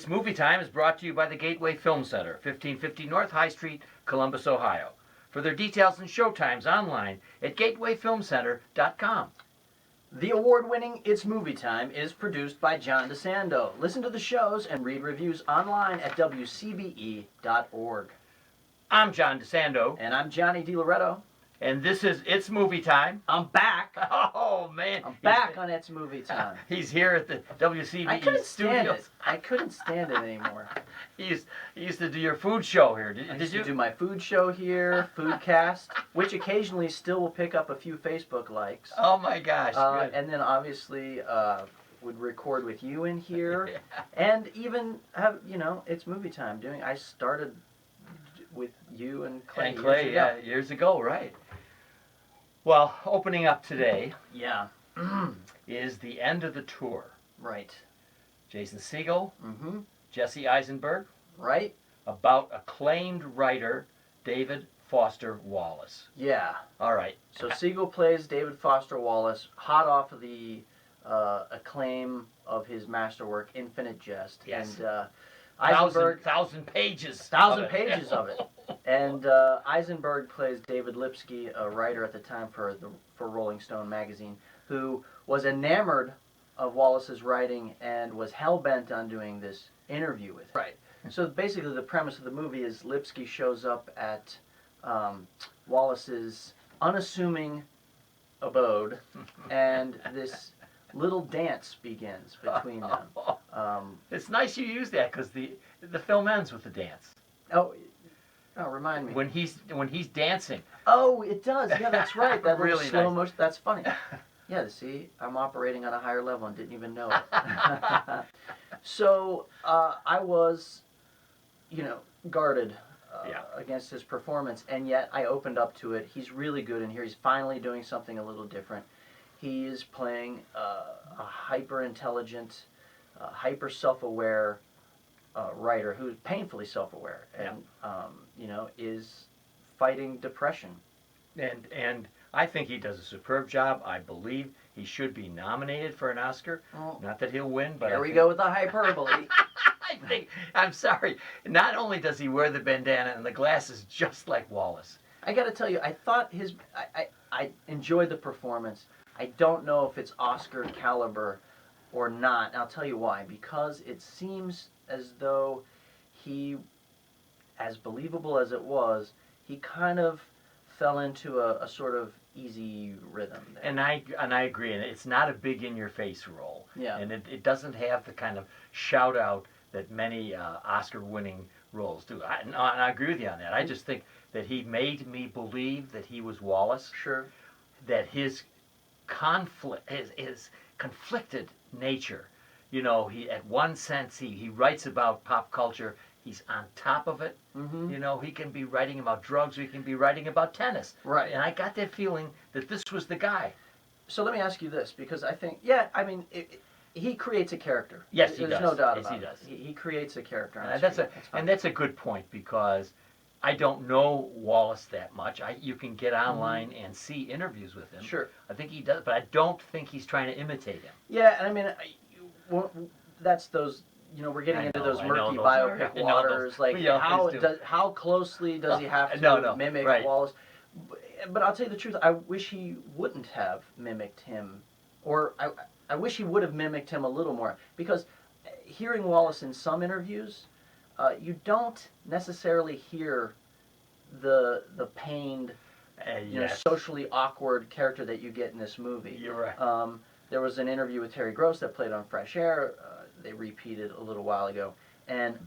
It's Movie Time is brought to you by the Gateway Film Center, 1550 North High Street, Columbus, Ohio. For their details and showtimes online at gatewayfilmcenter.com. The award-winning It's Movie Time is produced by John DeSando. Listen to the shows and read reviews online at WCBE.org. I'm John DeSando. And I'm Johnny DiLoretto. And this is It's Movie Time. I'm back. Oh, man. I'm back on It's Movie Time. He's here at the WCBE I couldn't stand studios. it. I couldn't stand it anymore. He used to do your food show here. I used to do my food show here, Foodcast, which occasionally still will pick up a few Facebook likes. Oh, my gosh. And then obviously would record with you in here. And even have, It's Movie Time doing. I started with you and Clay. And Clay, years ago, right. Well, opening up today is the end of the tour. Right. Jason Segel, Mm-hmm. Jesse Eisenberg, Right. about acclaimed writer David Foster Wallace. Yeah. All right. So Segel plays David Foster Wallace, hot off of the acclaim of his masterwork, Infinite Jest. Yes. And Eisenberg... Thousand pages. Thousand pages of it. And Eisenberg plays David Lipsky, a writer at the time for Rolling Stone magazine, who was enamored of Wallace's writing and was hell-bent on doing this interview with him. Right. So basically the premise of the movie is Lipsky shows up at Wallace's unassuming abode, and this little dance begins between them. It's nice you use that because the film ends with the dance. Oh, remind me. When he's dancing. Oh, it does. Yeah, that's right. That Really little slow nice. motion. That's funny. Yeah, see, I'm operating on a higher level and didn't even know it. So I was, guarded against his performance, and yet I opened up to it. He's really good in here. He's finally doing something a little different. He is playing a hyper-intelligent, hyper-self-aware writer who's painfully self-aware and, is fighting depression. And I think he does a superb job. I believe he should be nominated for an Oscar. Oh. Not that he'll win, but Here we go with the hyperbole. I'm sorry. Not only does he wear the bandana and the glasses just like Wallace. I got to tell you, I thought I enjoyed the performance. I don't know if it's Oscar caliber or not. And I'll tell you why. Because it seems as though he, as believable as it was, he kind of fell into a sort of easy rhythm there. And I agree. And it's not a big in-your-face role. Yeah. And it doesn't have the kind of shout-out that many Oscar-winning roles do. And I agree with you on that. I just think that he made me believe that he was Wallace. Sure. That his his conflicted nature, he at one sense he writes about pop culture. He's on top of it. Mm-hmm. He can be writing about drugs or he can be writing about tennis. Right. And I got that feeling that this was the guy. So let me ask you this, because I think, he creates a character. Yes, he does. There's no doubt yes, about he does. it. He creates a character. And that's a good point, because I don't know Wallace that much. You can get online and see interviews with him. Sure. I think he does, but I don't think he's trying to imitate him. Yeah, and that's those. We're getting into those murky biopic waters. How closely does he have to mimic Wallace? But I'll tell you the truth. I wish he wouldn't have mimicked him, or I wish he would have mimicked him a little more. Because hearing Wallace in some interviews, you don't necessarily hear the pained, socially awkward character that you get in this movie. You're right. There was an interview with Terry Gross that played on Fresh Air. They repeated a little while ago, and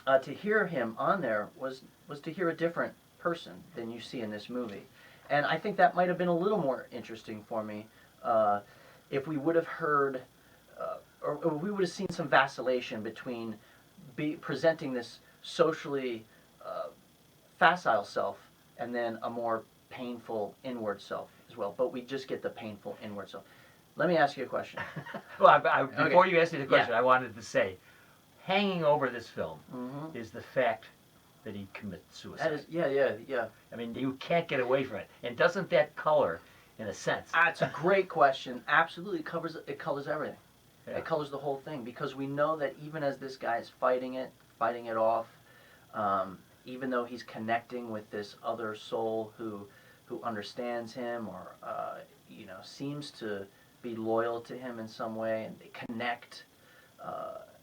to hear him on there was to hear a different person than you see in this movie, and I think that might have been a little more interesting for me if we would have heard, or we would have seen some vacillation between presenting this socially facile self and then a more painful inward self as well. But we just get the painful inward self. Let me ask you a question. Well, before you ask me the question, I wanted to say, hanging over this film is the fact that he commits suicide. That is, yeah. I mean, you can't get away from it. And doesn't that color, in a sense? It's a great question. Absolutely, it colors everything. Yeah. It colors the whole thing, because we know that even as this guy is fighting it off, even though he's connecting with this other soul who understands him, or seems to be loyal to him in some way, and they connect.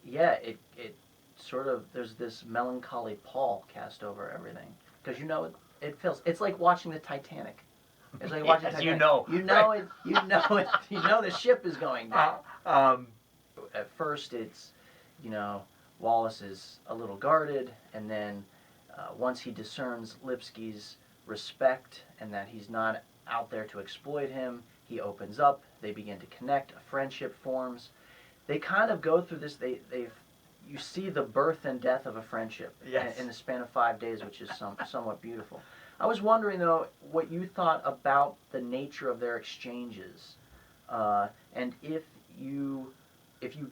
It sort of, there's this melancholy pall cast over everything, because it feels, it's like watching the Titanic. It's like watching Yes, Titanic. right. You know the ship is going down. At first, it's, Wallace is a little guarded, and then once he discerns Lipsky's respect and that he's not out there to exploit him, he opens up. They begin to connect. A friendship forms. They kind of go through this. You see the birth and death of a friendship in the span of 5 days, which is somewhat beautiful. I was wondering, though, what you thought about the nature of their exchanges, and if you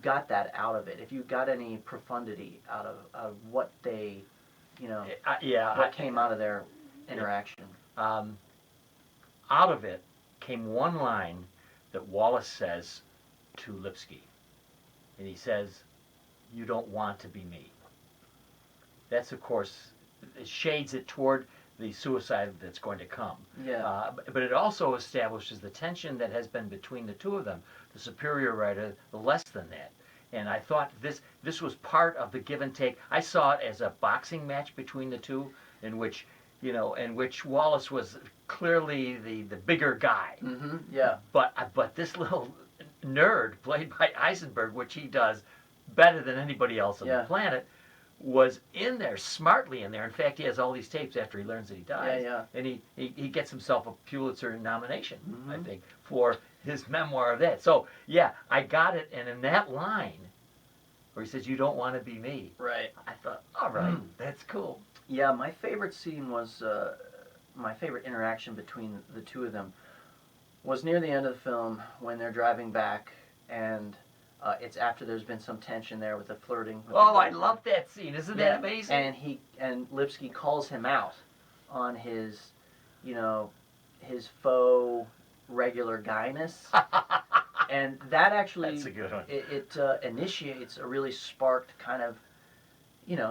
got that out of it, if you got any profundity out of what they, what came out of their interaction. Out of it came one line that Wallace says to Lipsky, and he says, "You don't want to be me." That's, of course, it shades it toward the suicide that's going to come. Yeah. But it also establishes the tension that has been between the two of them, the superior writer, the less than that. And I thought this was part of the give and take. I saw it as a boxing match between the two, in which Wallace was clearly the bigger guy. Mm-hmm. Yeah. But this little nerd played by Eisenberg, which he does better than anybody else on the planet, was in there, smartly in there. In fact, he has all these tapes after he learns that he dies. Yeah. And he gets himself a Pulitzer nomination, I think, for his memoir of that. So, yeah, I got it. And in that line, where he says, "You don't want to be me," Right. I thought, all right, that's cool. Yeah, my favorite scene was, my favorite interaction between the two of them was near the end of the film, when they're driving back, and it's after there's been some tension there with the flirting. With I love that scene. Isn't that amazing? And Lipsky calls him out on his, his faux regular guyness. And that actually, that's a good one. It initiates a really sparked kind of,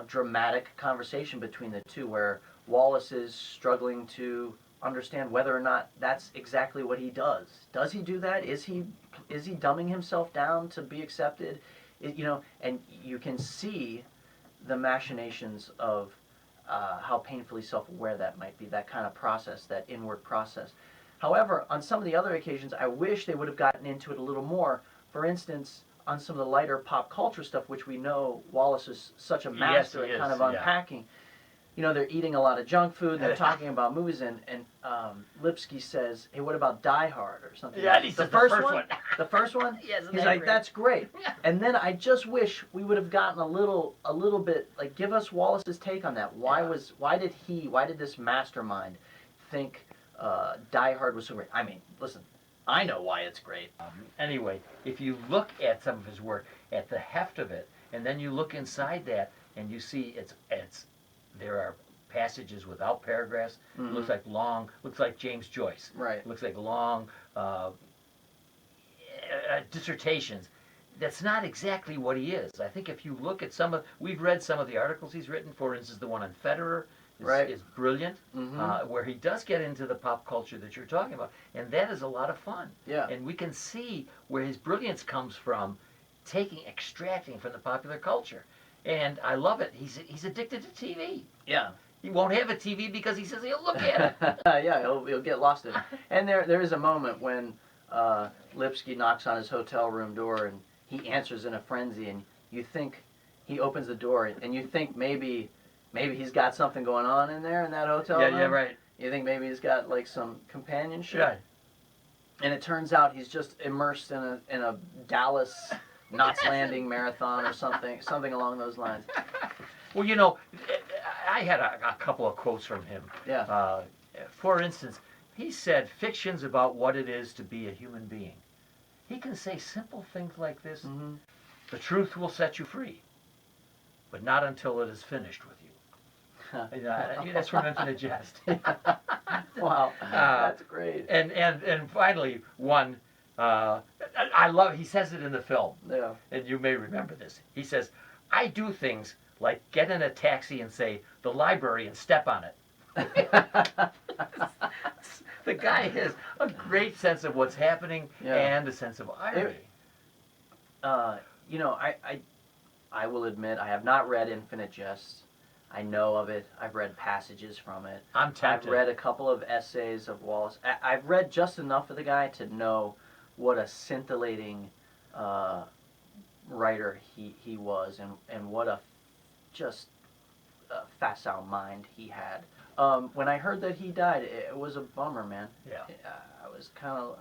dramatic conversation between the two, where Wallace is struggling to understand whether or not that's exactly what he does. Does he do that? Is he dumbing himself down to be accepted? And you can see the machinations of how painfully self-aware that might be, that kind of process, that inward process. However, on some of the other occasions, I wish they would have gotten into it a little more. For instance, on some of the lighter pop culture stuff, which we know Wallace is such a master at kind of unpacking. They're eating a lot of junk food. They're talking about movies, and Lipsky says, "Hey, what about Die Hard or something?" Yeah, he said the first one. The first one. Yes, he's like, "That's great." And then I just wish we would have gotten a little bit, like, give us Wallace's take on that. Why did this mastermind think Die Hard was so great? I mean, listen, I know why it's great. Anyway, if you look at some of his work, at the heft of it, and then you look inside that, and you see there are passages without paragraphs. Mm-hmm. Looks like James Joyce. Right. Looks like long dissertations. That's not exactly what he is. I think if you look at we've read some of the articles he's written. For instance, the one on Federer is brilliant, where he does get into the pop culture that you're talking about, and that is a lot of fun. Yeah. And we can see where his brilliance comes from, extracting from the popular culture. And I love it. He's addicted to TV. Yeah. He won't have a TV because he says he'll look at it. Yeah, he'll get lost in it. And there is a moment when Lipsky knocks on his hotel room door, and he answers in a frenzy, and you think he opens the door, and you think maybe he's got something going on in there in that hotel room. Yeah, right. You think maybe he's got like some companionship. Right. And it turns out he's just immersed in a Dallas Knots Landing marathon or something along those lines. Well, I had a couple of quotes from him. Yeah. For instance, he said, "Fiction's about what it is to be a human being." He can say simple things like this. Mm-hmm. "The truth will set you free, but not until it is finished with you." That's from Infinite Jest. Wow, that's great. And finally, one, I love. He says it in the film, Yeah. and you may remember this. He says, "I do things like get in a taxi and say the library and step on it." The guy has a great sense of what's happening and a sense of irony. You know, I will admit I have not read Infinite Jest. I know of it. I've read passages from it. I'm tempted. I've read a couple of essays of Wallace. I've read just enough of the guy to know what a scintillating writer he was, and what a just facile mind he had. When I heard that he died, it was a bummer, man. Yeah. I was kind of,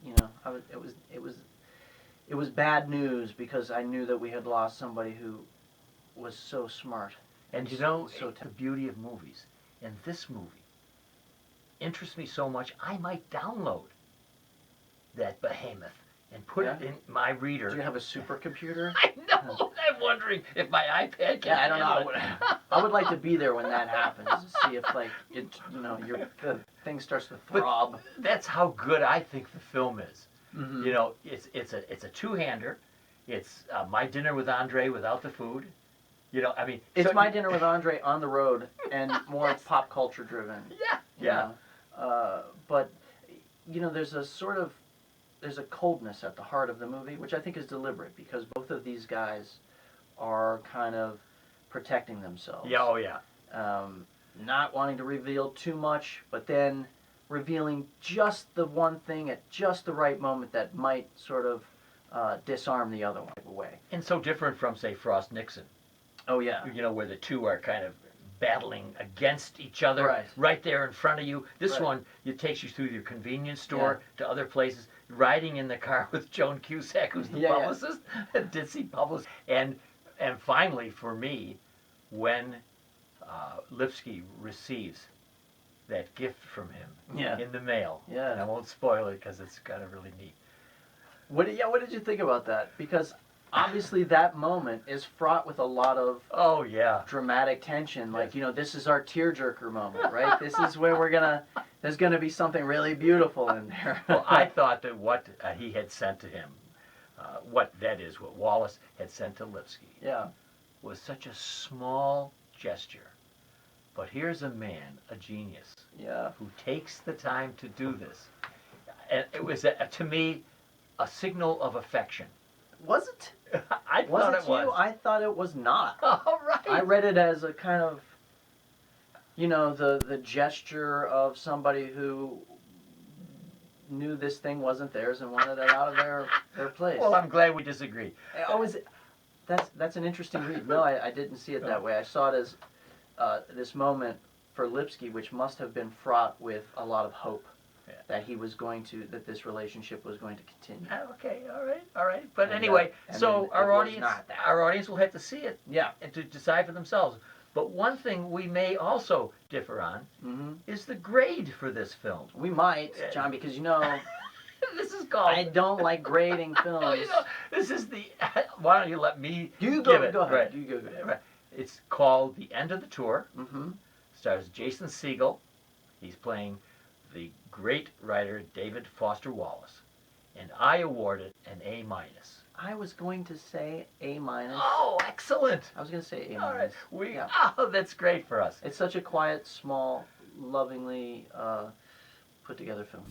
you know, it was bad news because I knew that we had lost somebody who was so smart. And you know, so the beauty of movies, and this movie interests me so much, I might download that behemoth and put it in my reader. Do you have a supercomputer? I know. I'm wondering if my iPad can. Yeah, I don't handle know. it. I would like to be there when that happens to see if, like, it, you know, the thing starts to throb. That's how good I think the film is. Mm-hmm. You know, it's a two-hander. It's My Dinner with Andre without the food. You know, I mean, It's My Dinner with Andre on the road and more Yes. pop culture driven. Yeah, you yeah. know. But you know, there's a coldness at the heart of the movie, which I think is deliberate because both of these guys are kind of protecting themselves. Yeah, oh yeah. Not wanting to reveal too much, but then revealing just the one thing at just the right moment that might sort of disarm the other one away. And so different from, say, Frost Nixon. Oh yeah. You know, where the two are kind of battling against each other right there in front of you. This one, it takes you through your convenience store to other places, riding in the car with Joan Cusack, who's the publicist, ditzy publicist. And finally, for me, when Lipsky receives that gift from him in the mail, and I won't spoil it because it's kind of really neat. What did you think about that? Because obviously that moment is fraught with a lot of dramatic tension. Like, you know, this is our tearjerker moment, right? This is where there's gonna be something really beautiful in there. Well, I thought that what he had sent to him, what Wallace had sent to Lipsky, was such a small gesture. But here's a man, a genius, who takes the time to do this. And it was, to me, a signal of affection. Was it? I thought it was. I thought it was not. All right. I read it as a kind of, you know, the gesture of somebody who knew this thing wasn't theirs and wanted it out of their place. Well, I'm glad we disagree. Oh, that's an interesting read. No, I didn't see it that way. I saw it as this moment for Lipsky, which must have been fraught with a lot of hope. That that this relationship was going to continue. Okay, all right. But anyway, so our audience will have to see it, and to decide for themselves. But one thing we may also differ on is the grade for this film. We might, John, because you know, this is called. I don't like grading films. You know, this is the. Why don't you let me give it? Go ahead. Right. You go ahead. Right. It's called The End of the Tour. Mm-hmm. Stars Jason Segel. He's playing the great writer David Foster Wallace, and I award it an A-. I was going to say A-. Oh, excellent! I was going to say A-. All right, oh, that's great for us. It's such a quiet, small, lovingly put together film.